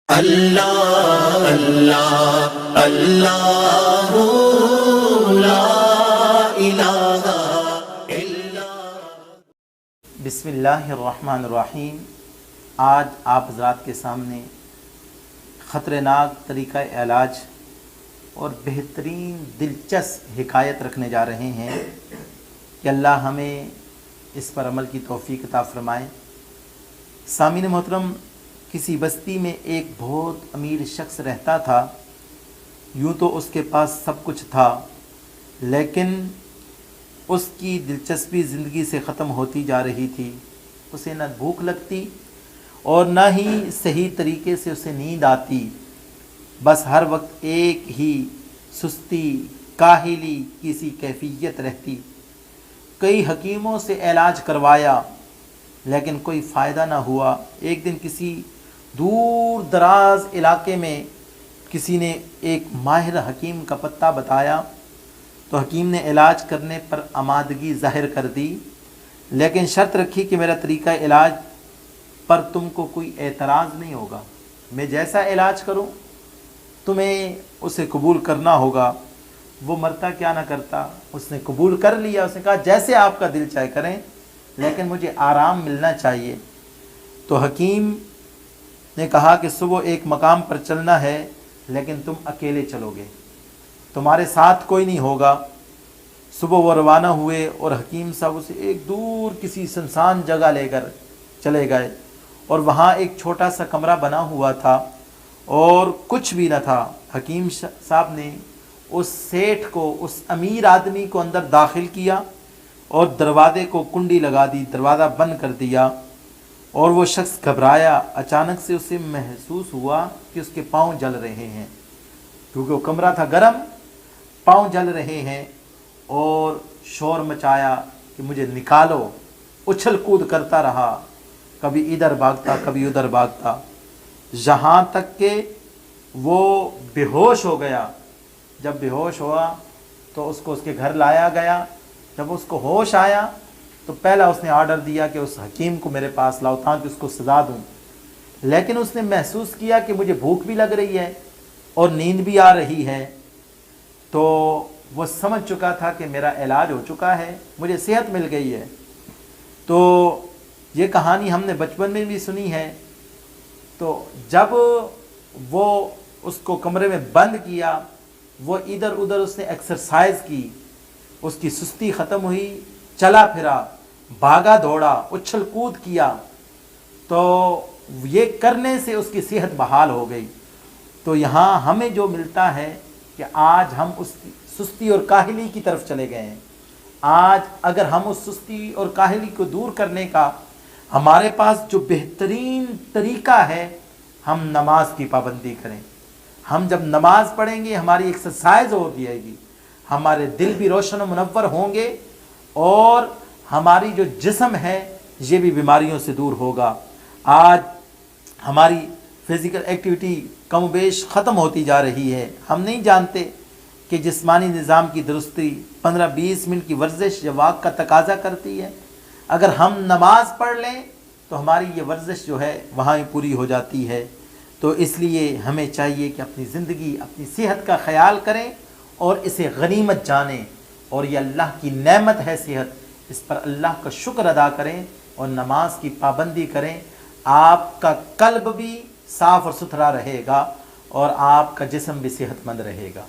اللہ اللہ اللہ لا الہ الا۔ بسم اللہ الرحمن الرحیم۔ آج آپ حضرات کے سامنے خطرناک طریقہ علاج اور بہترین دلچسپ حکایت رکھنے جا رہے ہیں کہ اللہ ہمیں اس پر عمل کی توفیق عطا فرمائے۔ سامعین محترم، کسی بستی میں ایک بہت امیر شخص رہتا تھا۔ یوں تو اس کے پاس سب کچھ تھا، لیکن اس کی دلچسپی زندگی سے ختم ہوتی جا رہی تھی۔ اسے نہ بھوک لگتی اور نہ ہی صحیح طریقے سے اسے نیند آتی۔ بس ہر وقت ایک ہی سستی، کاہلی کی سی کیفیت رہتی۔ کئی حکیموں سے علاج کروایا لیکن کوئی فائدہ نہ ہوا۔ ایک دن کسی دور دراز علاقے میں کسی نے ایک ماہر حکیم کا پتہ بتایا، تو حکیم نے علاج کرنے پر آمادگی ظاہر کر دی، لیکن شرط رکھی کہ میرا طریقہ علاج پر تم کو کوئی اعتراض نہیں ہوگا۔ میں جیسا علاج کروں تمہیں اسے قبول کرنا ہوگا۔ وہ مرتا کیا نہ کرتا، اس نے قبول کر لیا۔ اس نے کہا جیسے آپ کا دل چاہے کریں، لیکن مجھے آرام ملنا چاہیے۔ تو حکیم نے کہا کہ صبح ایک مقام پر چلنا ہے، لیکن تم اکیلے چلو گے، تمہارے ساتھ کوئی نہیں ہوگا۔ صبح وہ روانہ ہوئے اور حکیم صاحب اسے ایک دور کسی سنسان جگہ لے کر چلے گئے، اور وہاں ایک چھوٹا سا کمرہ بنا ہوا تھا اور کچھ بھی نہ تھا۔ حکیم صاحب نے اس سیٹھ کو، اس امیر آدمی کو اندر داخل کیا اور دروازے کو کنڈی لگا دی، دروازہ بند کر دیا، اور وہ شخص گھبرایا۔ اچانک سے اسے محسوس ہوا کہ اس کے پاؤں جل رہے ہیں، کیونکہ وہ کمرہ تھا گرم، پاؤں جل رہے ہیں، اور شور مچایا کہ مجھے نکالو۔ اچھل کود کرتا رہا، کبھی ادھر بھاگتا کبھی ادھر بھاگتا، یہاں تک کہ وہ بے ہوش ہو گیا۔ جب بے ہوش ہوا تو اس کو اس کے گھر لایا گیا۔ جب اس کو ہوش آیا تو پہلا اس نے آرڈر دیا کہ اس حکیم کو میرے پاس لاؤ تاکہ اس کو سزا دوں، لیکن اس نے محسوس کیا کہ مجھے بھوک بھی لگ رہی ہے اور نیند بھی آ رہی ہے، تو وہ سمجھ چکا تھا کہ میرا علاج ہو چکا ہے، مجھے صحت مل گئی ہے۔ تو یہ کہانی ہم نے بچپن میں بھی سنی ہے۔ تو جب وہ اس کو کمرے میں بند کیا، وہ ادھر ادھر اس نے ایکسرسائز کی، اس کی سستی ختم ہوئی، چلا پھرا، بھاگا دوڑا، اچھل کود کیا، تو یہ کرنے سے اس کی صحت بحال ہو گئی۔ تو یہاں ہمیں جو ملتا ہے کہ آج ہم اس سستی اور کاہلی کی طرف چلے گئے ہیں۔ آج اگر ہم اس سستی اور کاہلی کو دور کرنے کا ہمارے پاس جو بہترین طریقہ ہے، ہم نماز کی پابندی کریں۔ ہم جب نماز پڑھیں گے ہماری ایکسرسائز ہو جائے گی، ہمارے دل بھی روشن و منور ہوں گے، اور ہماری جو جسم ہے یہ بھی بیماریوں سے دور ہوگا۔ آج ہماری فزیکل ایکٹیویٹی کم و بیش ختم ہوتی جا رہی ہے۔ ہم نہیں جانتے کہ جسمانی نظام کی درستی 15-20 منٹ کی ورزش یا واک کا تقاضا کرتی ہے۔ اگر ہم نماز پڑھ لیں تو ہماری یہ ورزش جو ہے وہاں پوری ہو جاتی ہے۔ تو اس لیے ہمیں چاہیے کہ اپنی زندگی، اپنی صحت کا خیال کریں اور اسے غنیمت جانیں، اور یہ اللہ کی نعمت ہے صحت، اس پر اللہ کا شکر ادا کریں اور نماز کی پابندی کریں۔ آپ کا قلب بھی صاف اور ستھرا رہے گا اور آپ کا جسم بھی صحت مند رہے گا۔